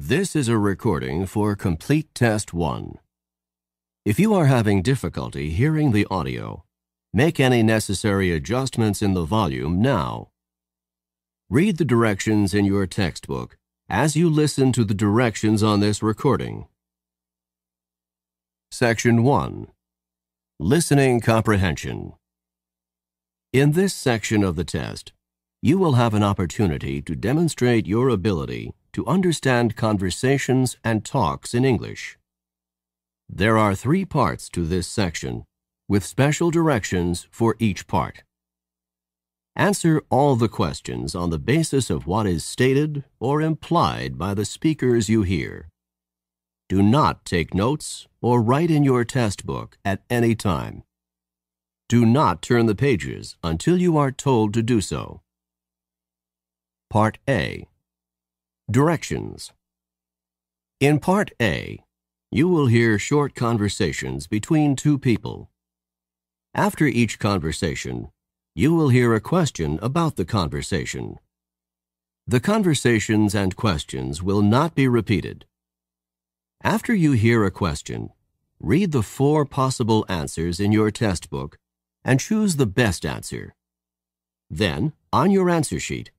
This is a recording for Complete Test 1. If you are having difficulty hearing the audio, make any necessary adjustments in the volume now. Read the directions in your textbook as you listen to the directions on this recording. Section 1. Listening Comprehension. In this section of the test, you will have an opportunity to demonstrate your ability to understand conversations and talks in English. There are 3 parts to this section, with special directions for each part. Answer all the questions on the basis of what is stated or implied by the speakers you hear. Do not take notes or write in your test book at any time. Do not turn the pages until you are told to do so. Part A. Directions. In Part A, you will hear short conversations between 2 people. After each conversation, you will hear a question about the conversation. The conversations and questions will not be repeated. After you hear a question, read the 4 possible answers in your test book and choose the best answer. Then, on your answer sheet,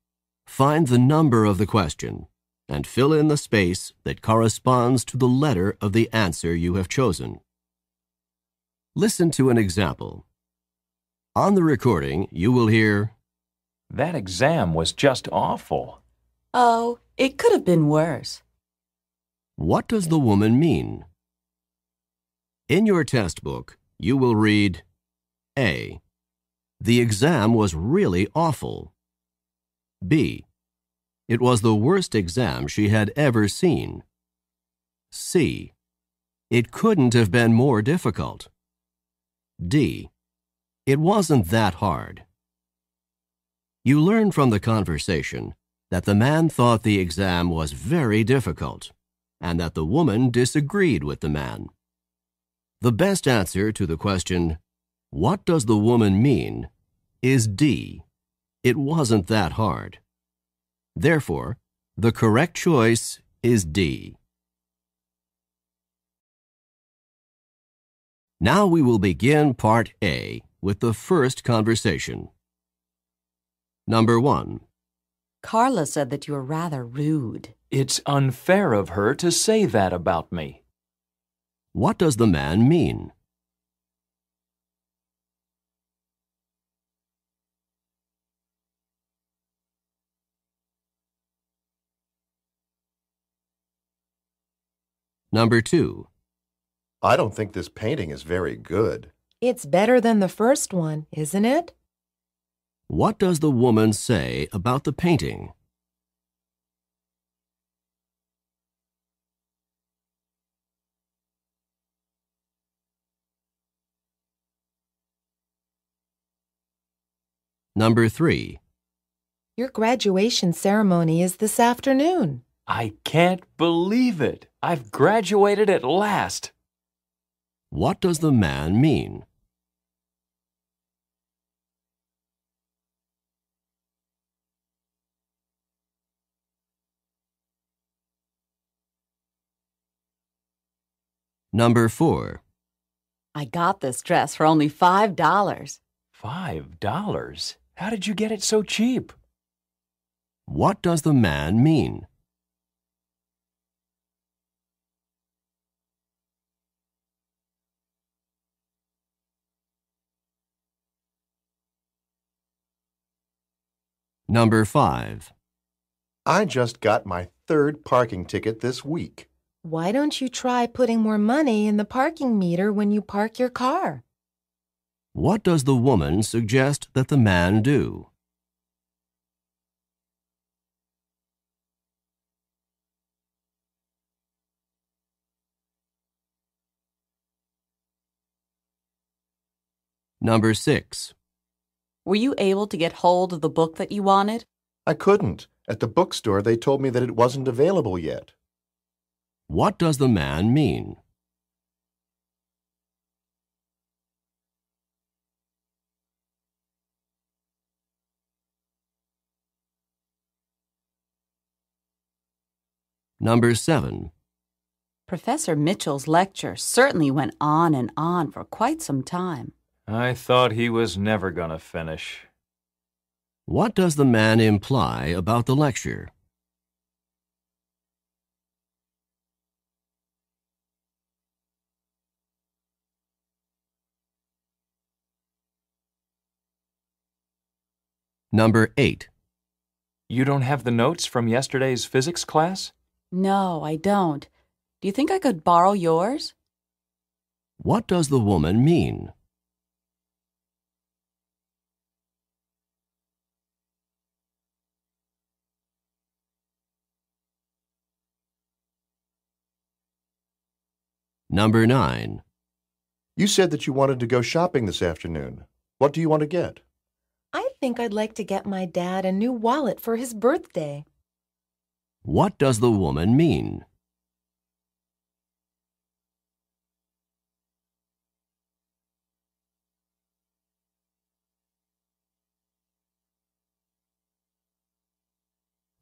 find the number of the question and fill in the space that corresponds to the letter of the answer you have chosen. Listen to an example. On the recording, you will hear, "That exam was just awful." "Oh, it could have been worse." "What does the woman mean?" In your test book, you will read, A. The exam was really awful. B. It was the worst exam she had ever seen. C. It couldn't have been more difficult. D. It wasn't that hard. You learn from the conversation that the man thought the exam was very difficult and that the woman disagreed with the man. The best answer to the question, "What does the woman mean?" is D. It wasn't that hard. Therefore, the correct choice is D. Now we will begin Part A with the first conversation. Number 1. Carla said that you were rather rude. It's unfair of her to say that about me. What does the man mean? Number 2. I don't think this painting is very good. It's better than the first one, isn't it? What does the woman say about the painting? Number 3. Your graduation ceremony is this afternoon. I can't believe it. I've graduated at last. What does the man mean? Number 4. I got this dress for only $5. $5? How did you get it so cheap? What does the man mean? Number 5. I just got my 3rd parking ticket this week. Why don't you try putting more money in the parking meter when you park your car? What does the woman suggest that the man do? Number 6. Were you able to get hold of the book that you wanted? I couldn't. At the bookstore, they told me that it wasn't available yet. What does the man mean? Number 7. Professor Mitchell's lecture certainly went on and on for quite some time. I thought he was never going to finish. What does the man imply about the lecture? Number 8. You don't have the notes from yesterday's physics class? No, I don't. Do you think I could borrow yours? What does the woman mean? Number 9. You said that you wanted to go shopping this afternoon. What do you want to get? I think I'd like to get my dad a new wallet for his birthday. What does the woman mean?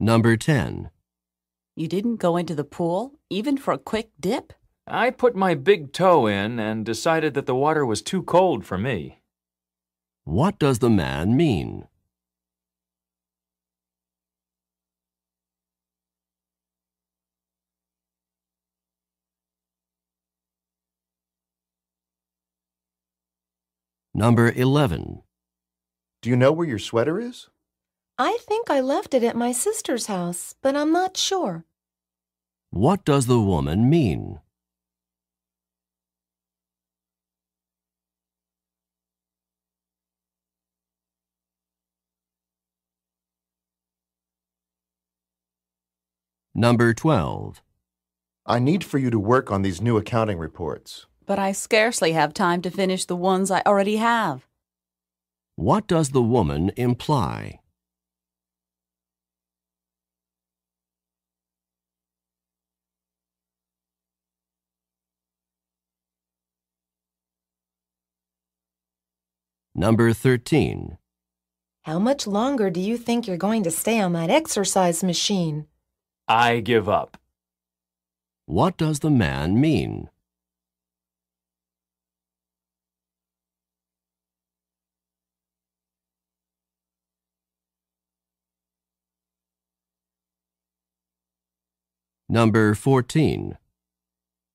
Number 10. You didn't go into the pool, even for a quick dip? I put my big toe in and decided that the water was too cold for me. What does the man mean? Number 11. Do you know where your sweater is? I think I left it at my sister's house, but I'm not sure. What does the woman mean? Number 12. I need for you to work on these new accounting reports. But I scarcely have time to finish the ones I already have. What does the woman imply? Number 13. How much longer do you think you're going to stay on that exercise machine? I give up. What does the man mean? Number 14.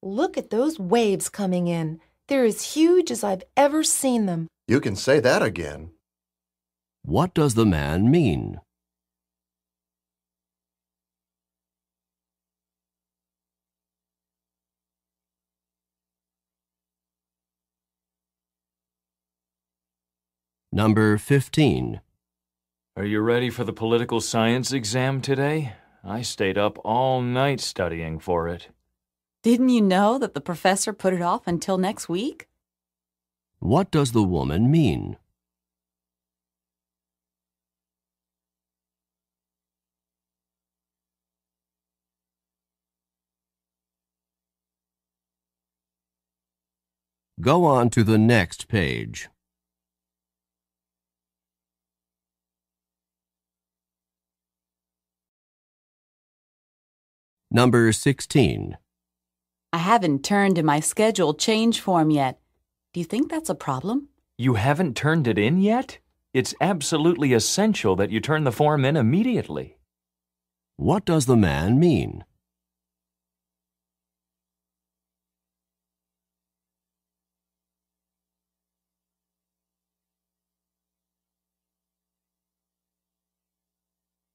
Look at those waves coming in. They're as huge as I've ever seen them. You can say that again. What does the man mean? Number 15. Are you ready for the political science exam today? I stayed up all night studying for it. Didn't you know that the professor put it off until next week? What does the woman mean? Go on to the next page. Number 16. I haven't turned in my schedule change form yet. Do you think that's a problem? You haven't turned it in yet? It's absolutely essential that you turn the form in immediately. What does the man mean?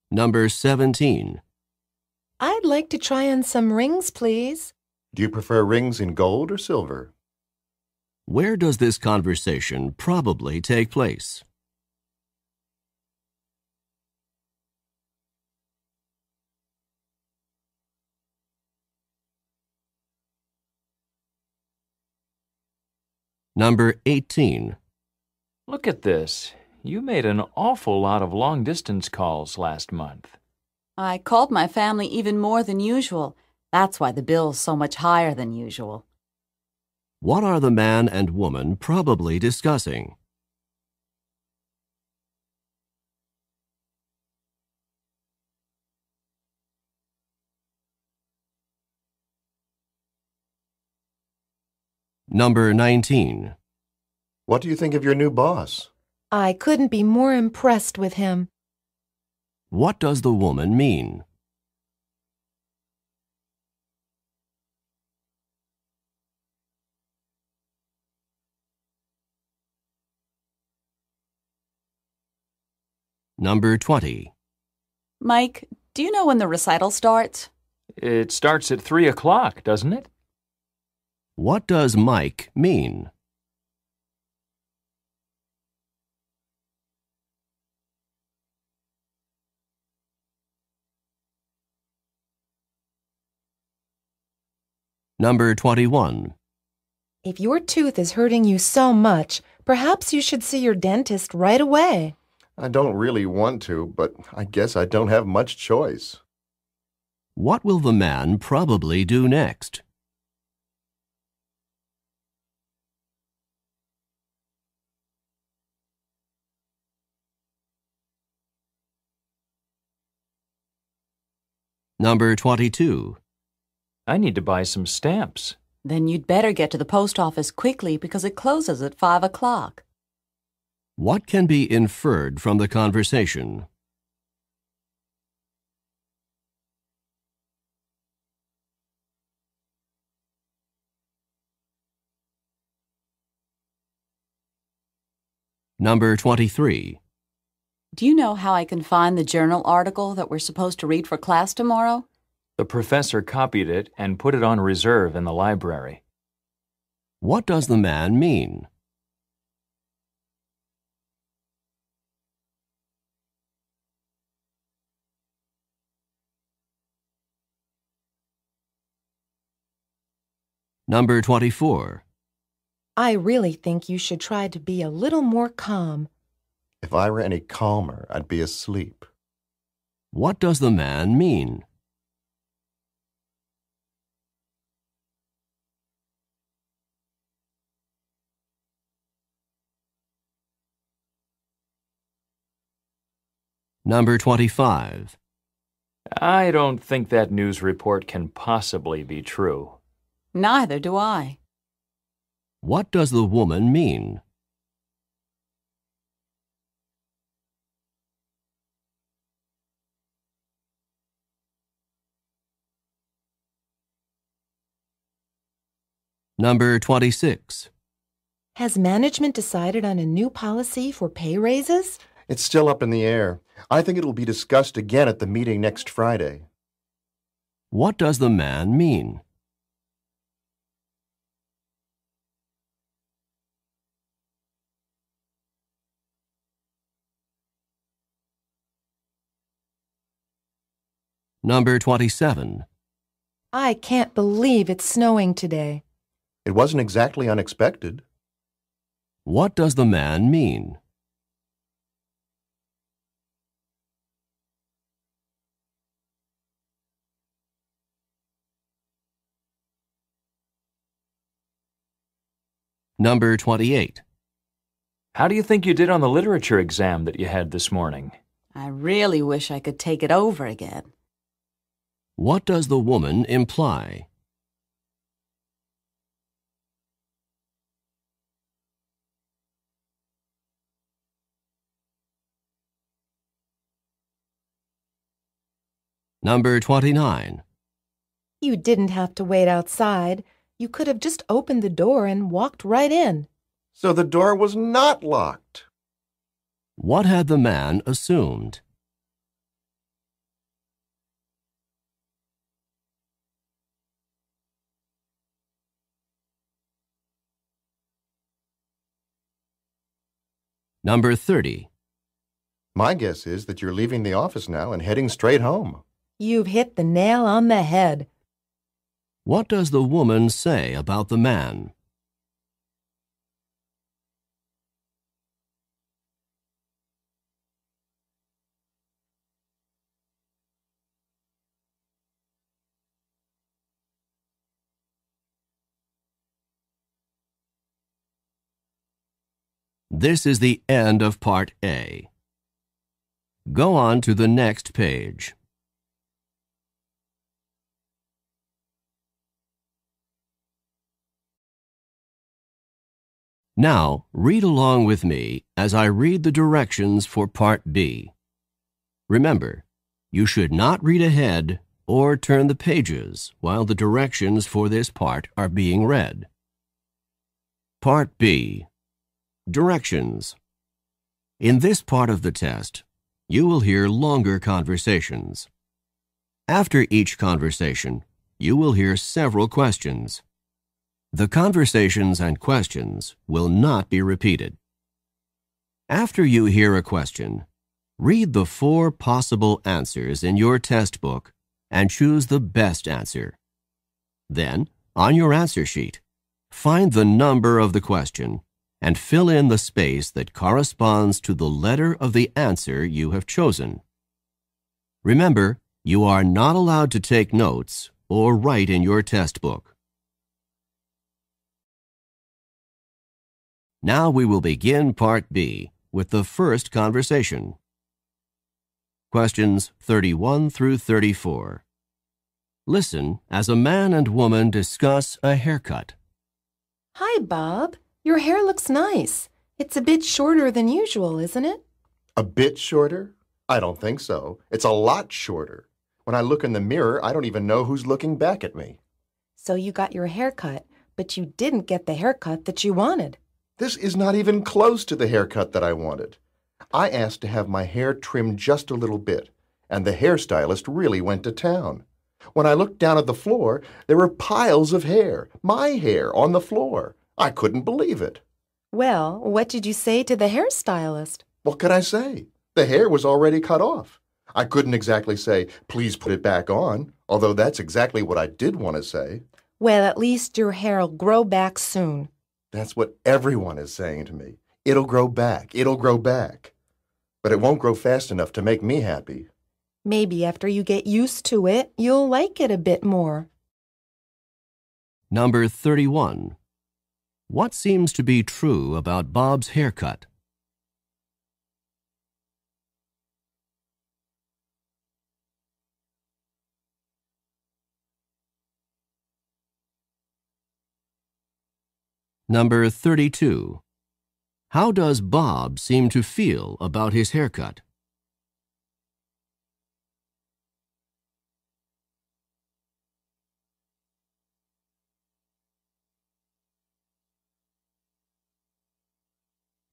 Number 17. I'd like to try on some rings, please. Do you prefer rings in gold or silver? Where does this conversation probably take place? Number 18. Look at this. You made an awful lot of long-distance calls last month. I called my family even more than usual. That's why the bill's so much higher than usual. What are the man and woman probably discussing? Number 19. What do you think of your new boss? I couldn't be more impressed with him. What does the woman mean? Number 20. Mike, do you know when the recital starts? It starts at 3 o'clock, doesn't it? What does Mike mean? Number 21. If your tooth is hurting you so much, perhaps you should see your dentist right away. I don't really want to, but I guess I don't have much choice. What will the man probably do next? Number 22. I need to buy some stamps. Then you'd better get to the post office quickly because it closes at 5 o'clock. What can be inferred from the conversation? Number 23. Do you know how I can find the journal article that we're supposed to read for class tomorrow? The professor copied it and put it on reserve in the library. What does the man mean? Number 24. I really think you should try to be a little more calm. If I were any calmer, I'd be asleep. What does the man mean? Number 25. I don't think that news report can possibly be true. Neither do I. What does the woman mean? Number 26. Has management decided on a new policy for pay raises? It's still up in the air. I think it will be discussed again at the meeting next Friday. What does the man mean? Number 27. I can't believe it's snowing today. It wasn't exactly unexpected. What does the man mean? Number 28. How do you think you did on the literature exam that you had this morning? I really wish I could take it over again. What does the woman imply? Number 29. You didn't have to wait outside. You could have just opened the door and walked right in. So the door was not locked. What had the man assumed? Number 30. My guess is that you're leaving the office now and heading straight home. You've hit the nail on the head. What does the woman say about the man? This is the end of Part A. Go on to the next page. Now, read along with me as I read the directions for Part B. Remember, you should not read ahead or turn the pages while the directions for this part are being read. Part B. Directions. In this part of the test, you will hear longer conversations. After each conversation, you will hear several questions. The conversations and questions will not be repeated. After you hear a question, read the 4 possible answers in your test book and choose the best answer. Then, on your answer sheet, find the number of the question and fill in the space that corresponds to the letter of the answer you have chosen. Remember, you are not allowed to take notes or write in your test book. Now we will begin Part B with the first conversation. Questions 31 through 34. Listen as a man and woman discuss a haircut. Hi, Bob. Your hair looks nice. It's a bit shorter than usual, isn't it? A bit shorter? I don't think so. It's a lot shorter. When I look in the mirror, I don't even know who's looking back at me. So you got your hair cut, but you didn't get the haircut that you wanted. This is not even close to the haircut that I wanted. I asked to have my hair trimmed just a little bit, and the hairstylist really went to town. When I looked down at the floor, there were piles of hair, my hair, on the floor. I couldn't believe it. Well, what did you say to the hairstylist? What could I say? The hair was already cut off. I couldn't exactly say, please put it back on, although that's exactly what I did want to say. Well, at least your hair'll grow back soon. That's what everyone is saying to me. It'll grow back. It'll grow back. But it won't grow fast enough to make me happy. Maybe after you get used to it, you'll like it a bit more. Number 31. What seems to be true about Bob's haircut? Number 32. How does Bob seem to feel about his haircut?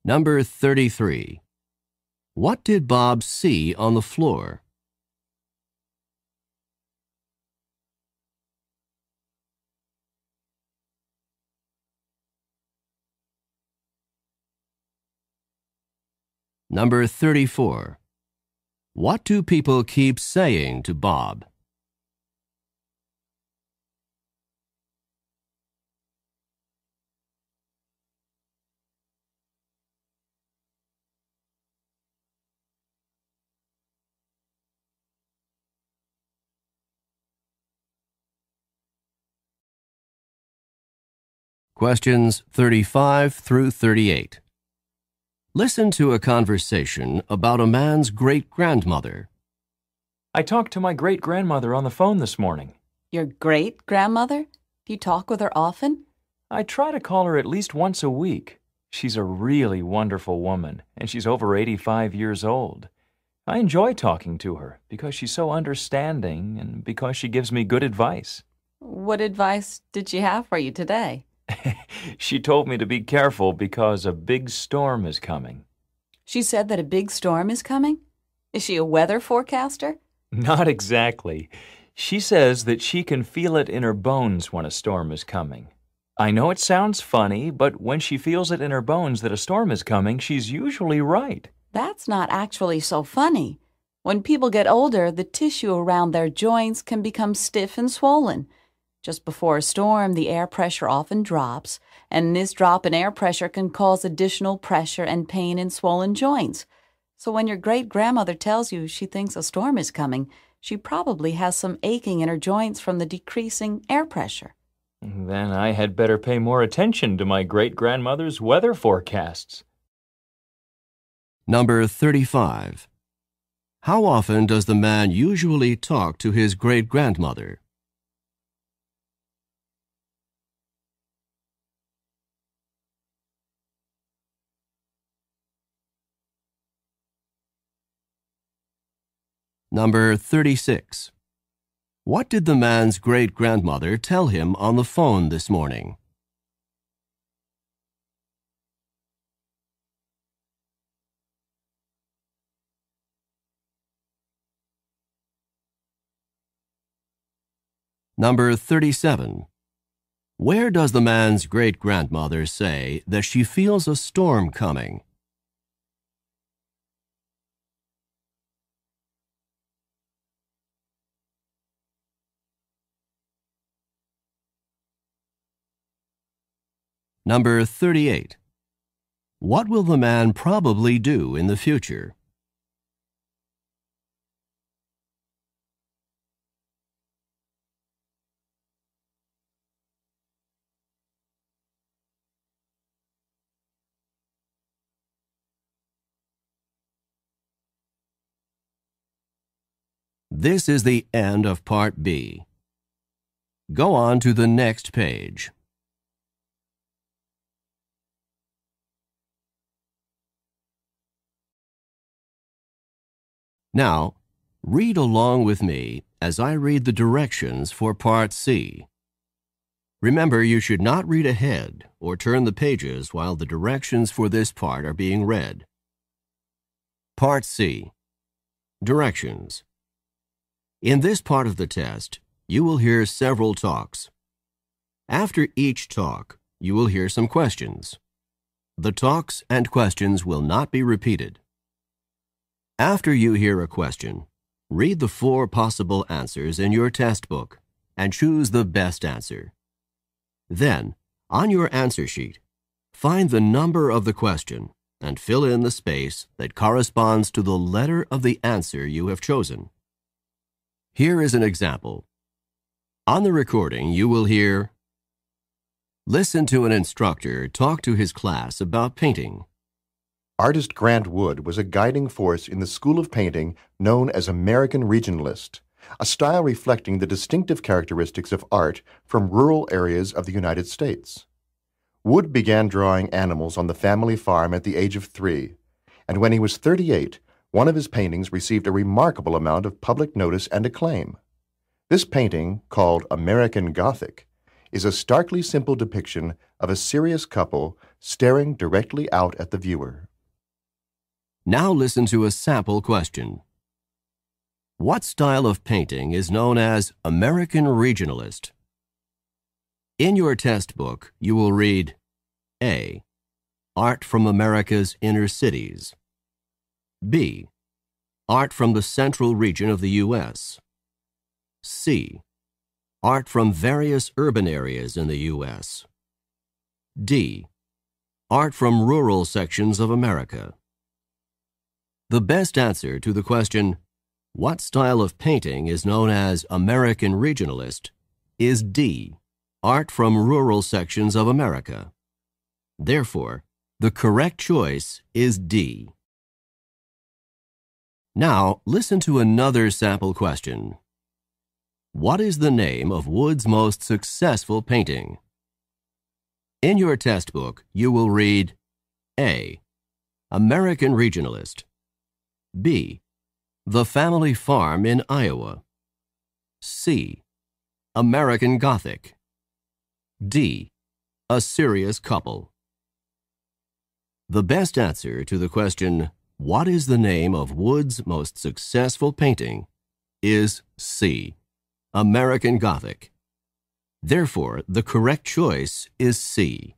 Number 33. What did Bob see on the floor? Number 34. What do people keep saying to Bob? Questions 35 through 38. Listen to a conversation about a man's great-grandmother. I talked to my great-grandmother on the phone this morning. Your great-grandmother? Do you talk with her often? I try to call her at least once a week. She's a really wonderful woman, and she's over 85 years old. I enjoy talking to her because she's so understanding and because she gives me good advice. What advice did she have for you today? She told me to be careful because a big storm is coming. She said that a big storm is coming? Is she a weather forecaster? Not exactly. She says that she can feel it in her bones when a storm is coming. I know it sounds funny, but when she feels it in her bones that a storm is coming, she's usually right. That's not actually so funny. When people get older, the tissue around their joints can become stiff and swollen. Just before a storm, the air pressure often drops, and this drop in air pressure can cause additional pressure and pain in swollen joints. So when your great-grandmother tells you she thinks a storm is coming, she probably has some aching in her joints from the decreasing air pressure. Then I had better pay more attention to my great-grandmother's weather forecasts. Number 35. How often does the man usually talk to his great-grandmother? Number 36. What did the man's great-grandmother tell him on the phone this morning? Number 37. Where does the man's great-grandmother say that she feels a storm coming? Number 38. What will the man probably do in the future? This is the end of Part B. Go on to the next page. Now, read along with me as I read the directions for Part C. Remember, you should not read ahead or turn the pages while the directions for this part are being read. Part C. Directions. In this part of the test, you will hear several talks. After each talk, you will hear some questions. The talks and questions will not be repeated. After you hear a question, read the 4 possible answers in your test book and choose the best answer. Then, on your answer sheet, find the number of the question and fill in the space that corresponds to the letter of the answer you have chosen. Here is an example. On the recording, you will hear, listen to an instructor talk to his class about painting. Artist Grant Wood was a guiding force in the school of painting known as American Regionalist, a style reflecting the distinctive characteristics of art from rural areas of the United States. Wood began drawing animals on the family farm at the age of 3, and when he was 38, one of his paintings received a remarkable amount of public notice and acclaim. This painting, called American Gothic, is a starkly simple depiction of a serious couple staring directly out at the viewer. Now listen to a sample question. What style of painting is known as American Regionalist? In your test book, you will read A. Art from America's inner cities. B. Art from the central region of the U.S. C. Art from various urban areas in the U.S. D. Art from rural sections of America. The best answer to the question, what style of painting is known as American Regionalist, is D. Art from rural sections of America. Therefore, the correct choice is D. Now, listen to another sample question. What is the name of Wood's most successful painting? In your test book, you will read A. American Regionalist. B. The Family Farm in Iowa. C. American Gothic. D. A Serious Couple. The best answer to the question, what is the name of Wood's most successful painting, is C. American Gothic. Therefore, the correct choice is C.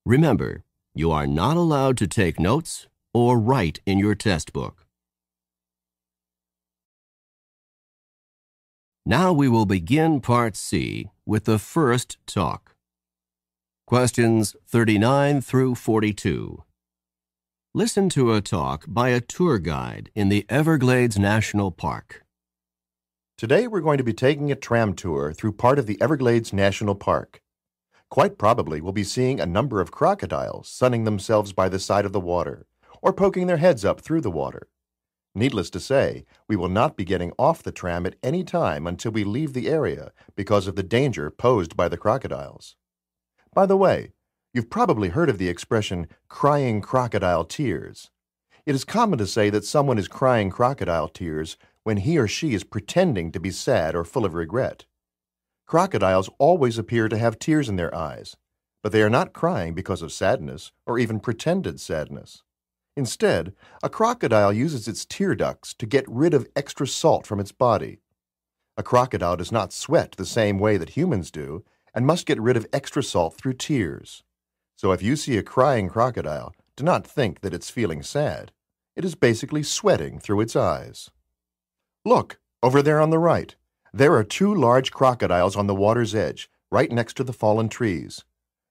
Remember, you are not allowed to take notes or write in your test book. Now we will begin Part C with the first talk. Questions 39 through 42. Listen to a talk by a tour guide in the Everglades National Park. Today we're going to be taking a tram tour through part of the Everglades National Park. Quite probably we'll be seeing a number of crocodiles sunning themselves by the side of the water or poking their heads up through the water. Needless to say, we will not be getting off the tram at any time until we leave the area because of the danger posed by the crocodiles. By the way, you've probably heard of the expression crying crocodile tears. It is common to say that someone is crying crocodile tears when he or she is pretending to be sad or full of regret. Crocodiles always appear to have tears in their eyes, but they are not crying because of sadness or even pretended sadness. Instead, a crocodile uses its tear ducts to get rid of extra salt from its body. A crocodile does not sweat the same way that humans do and must get rid of extra salt through tears. So if you see a crying crocodile, do not think that it's feeling sad. It is basically sweating through its eyes. Look, over there on the right. There are two large crocodiles on the water's edge, right next to the fallen trees.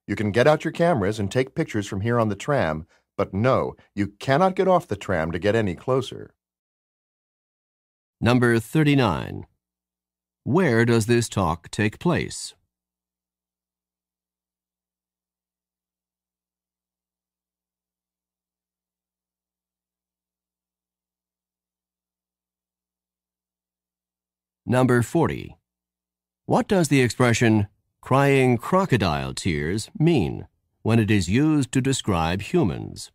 You can get out your cameras and take pictures from here on the tram, but no, you cannot get off the tram to get any closer. Number 39. Where does this talk take place? Number 40. What does the expression crying crocodile tears mean when it is used to describe humans?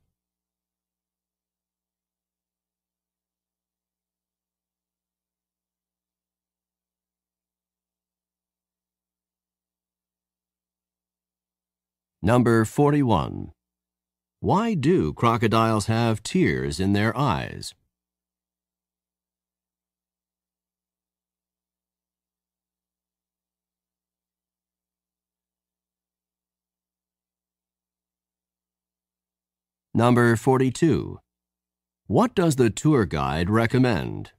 Number 41. Why do crocodiles have tears in their eyes? Number 42. What does the tour guide recommend?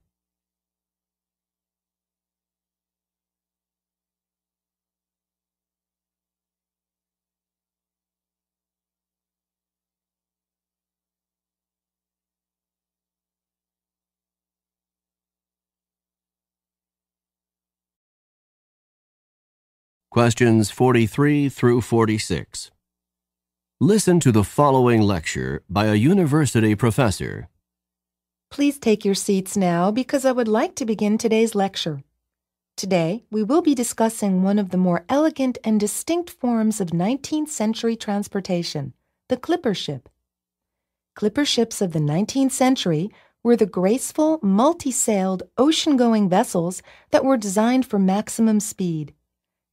Questions 43 through 46. Listen to the following lecture by a university professor. Please take your seats now because I would like to begin today's lecture. Today, we will be discussing one of the more elegant and distinct forms of 19th century transportation, the clipper ship. Clipper ships of the 19th century were the graceful, multi-sailed, ocean-going vessels that were designed for maximum speed.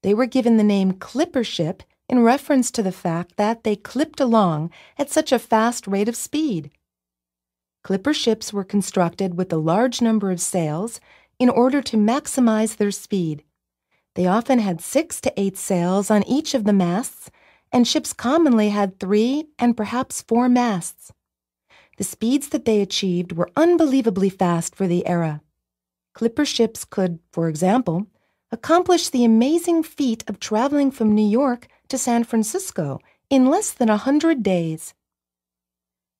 They were given the name clipper ship in reference to the fact that they clipped along at such a fast rate of speed. Clipper ships were constructed with a large number of sails in order to maximize their speed. They often had 6 to 8 sails on each of the masts, and ships commonly had 3 and perhaps 4 masts. The speeds that they achieved were unbelievably fast for the era. Clipper ships could, for example, accomplish the amazing feat of traveling from New York to San Francisco in less than 100 days.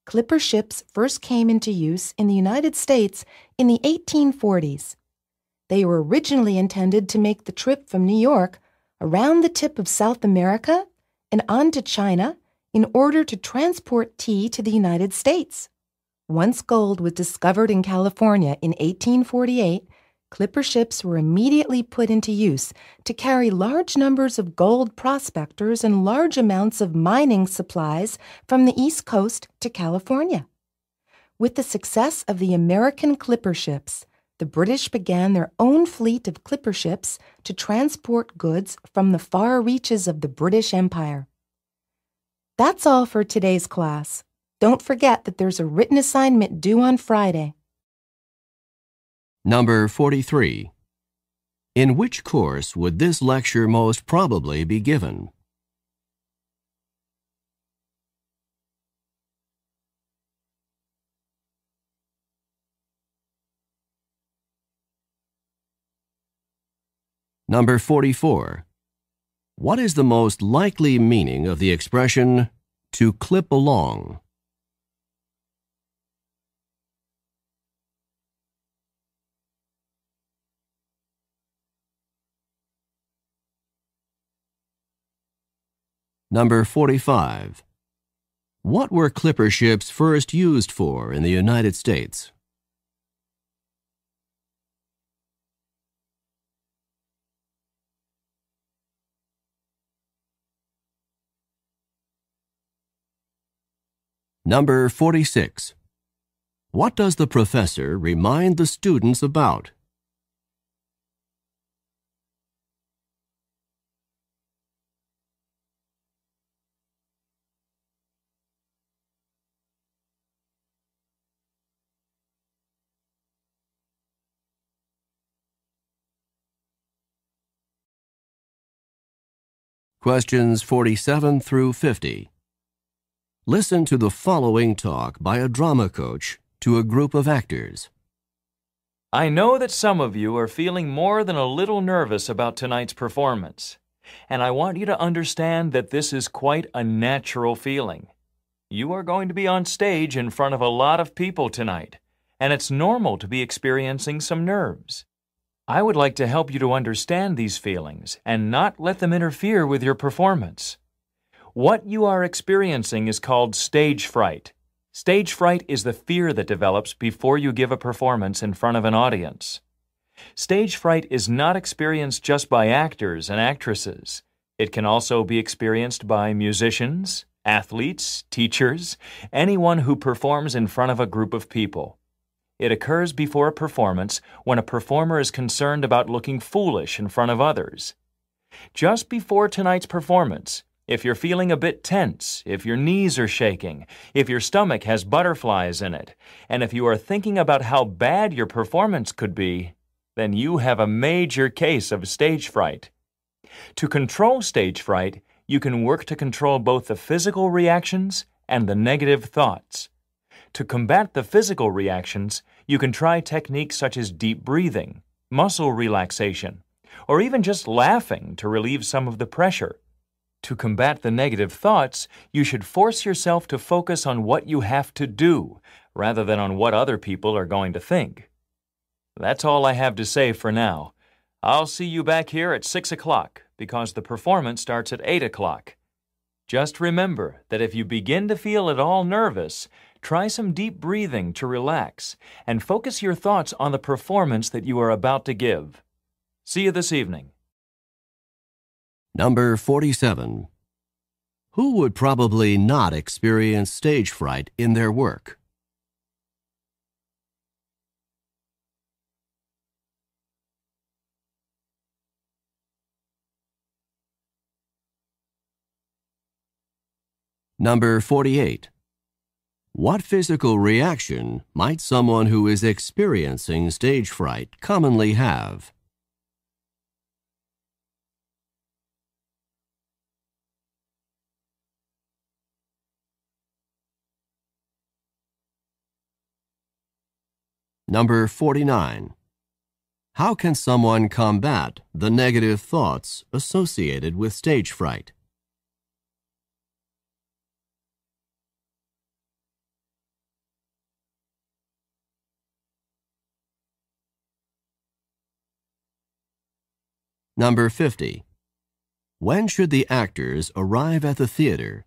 Clipper ships first came into use in the United States in the 1840s. They were originally intended to make the trip from New York around the tip of South America and on to China in order to transport tea to the United States. Once gold was discovered in California in 1848, clipper ships were immediately put into use to carry large numbers of gold prospectors and large amounts of mining supplies from the East Coast to California. With the success of the American clipper ships, the British began their own fleet of clipper ships to transport goods from the far reaches of the British Empire. That's all for today's class. Don't forget that there's a written assignment due on Friday. Number 43. In which course would this lecture most probably be given? Number 44. What is the most likely meaning of the expression to clip along? Number 45. What were clipper ships first used for in the United States? Number 46. What does the professor remind the students about? Questions 47 through 50. Listen to the following talk by a drama coach to a group of actors. I know that some of you are feeling more than a little nervous about tonight's performance, and I want you to understand that this is quite a natural feeling. You are going to be on stage in front of a lot of people tonight, and it's normal to be experiencing some nerves. I would like to help you to understand these feelings and not let them interfere with your performance. What you are experiencing is called stage fright. Stage fright is the fear that develops before you give a performance in front of an audience. Stage fright is not experienced just by actors and actresses. It can also be experienced by musicians, athletes, teachers, anyone who performs in front of a group of people. It occurs before a performance when a performer is concerned about looking foolish in front of others. Just before tonight's performance, if you're feeling a bit tense, if your knees are shaking, if your stomach has butterflies in it, and if you are thinking about how bad your performance could be, then you have a major case of stage fright. To control stage fright, you can work to control both the physical reactions and the negative thoughts. To combat the physical reactions, you can try techniques such as deep breathing, muscle relaxation, or even just laughing to relieve some of the pressure. To combat the negative thoughts, you should force yourself to focus on what you have to do, rather than on what other people are going to think. That's all I have to say for now. I'll see you back here at 6 o'clock, because the performance starts at 8 o'clock. Just remember that if you begin to feel at all nervous, try some deep breathing to relax and focus your thoughts on the performance that you are about to give. See you this evening. Number 47. Who would probably not experience stage fright in their work? Number 48. What physical reaction might someone who is experiencing stage fright commonly have? Number 49. How can someone combat the negative thoughts associated with stage fright? Number 50. When should the actors arrive at the theater